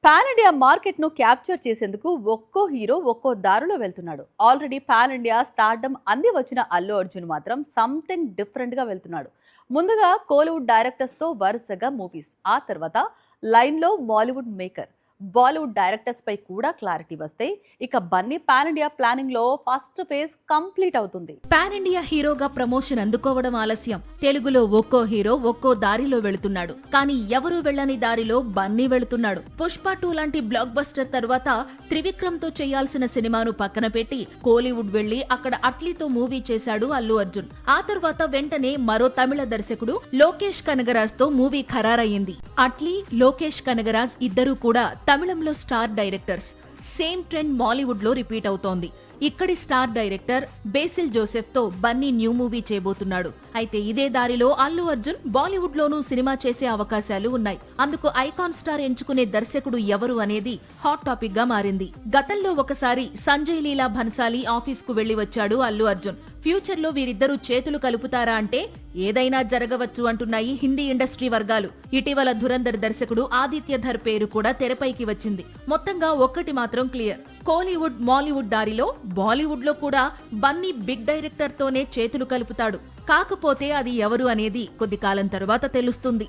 Pan India market ను capture చేసేందుకు ఒక్కో హీరో ఒక్కో దారిలో వెళ్తున్నాడు. ఆల్రెడీ పాన్ ఇండియా స్టార్డమ్ అంది వచ్చిన అల్లు అర్జున్ మాత్రం సంథింగ్ డిఫరెంట్ గా వెళ్తున్నాడు. ముందుగా కోలీవుడ్ డైరెక్టర్స్ తో వరుసగా మూవీస్, ఆ తర్వాత లైన్ లో మాలీవుడ్ మేకర్, బాలీవుడ్ డైరెక్టర్స్ పై కూడా క్లారిటీ వస్తే ఇక బన్నీ పాన్ ఇండియా ప్లానింగ్ లో ఫస్ట్ ఫేజ్ కంప్లీట్ అవుతుంది. పాన్ ఇండియా హీరోగా ప్రమోషన్ అందుకోవడం ఆలస్యం. తెలుగులో ఒక్కో హీరో ఒక్కో దారిలో వెళుతున్నాడు. కానీ ఎవరూ వెళ్లని దారిలో బన్నీ వెళుతున్నాడు. పుష్ప 2 లాంటి బ్లాక్ బస్టర్ తర్వాత త్రివిక్రమ్ తో చేయాల్సిన సినిమాను పక్కన పెట్టి కోలీవుడ్ వెళ్లి అక్కడ అట్లీతో మూవీ చేశాడు అల్లు అర్జున్. ఆ తర్వాత వెంటనే మరో తమిళ దర్శకుడు లోకేష్ కనగరాజ్ తో మూవీ ఖరారయ్యింది. అట్లీ, లోకేష్ కనగరాజ్ ఇద్దరూ కూడా తమిళంలో star directors. Same trend Mollywood లో రిపీట్ అవుతోంది. ఇక్కడి స్టార్ డైరెక్టర్ బేసిల్ జోసెఫ్ తో బన్నీ న్యూ మూవీ చేయబోతున్నాడు. అయితే ఇదే దారిలో అల్లు అర్జున్ బాలీవుడ్ లోనూ సినిమా చేసే అవకాశాలు ఉన్నాయి. అందుకు ఐకాన్ స్టార్ ఎంచుకునే దర్శకుడు ఎవరు అనేది హాట్ టాపిక్ గా మారింది. గతంలో ఒకసారి సంజయ్ లీలా భన్సాలి ఆఫీస్ కు వెళ్లి వచ్చాడు అల్లు అర్జున్. ఫ్యూచర్ లో వీరిద్దరూ చేతులు కలుపుతారా అంటే ఏదైనా జరగవచ్చు అంటున్నాయి హిందీ ఇండస్ట్రీ వర్గాలు. ఇటీవల ధురంధర్ దర్శకుడు ఆదిత్యధర్ పేరు కూడా తెరపైకి వచ్చింది. మొత్తంగా ఒక్కటి మాత్రం క్లియర్, కోలీవుడ్ మాలీవుడ్ దారిలో బాలీవుడ్ లో కూడా బన్నీ బిగ్ డైరెక్టర్ తోనే చేతులు కలుపుతాడు. కాకపోతే అది ఎవరు అనేది కొద్ది కాలం తరువాత తెలుస్తుంది.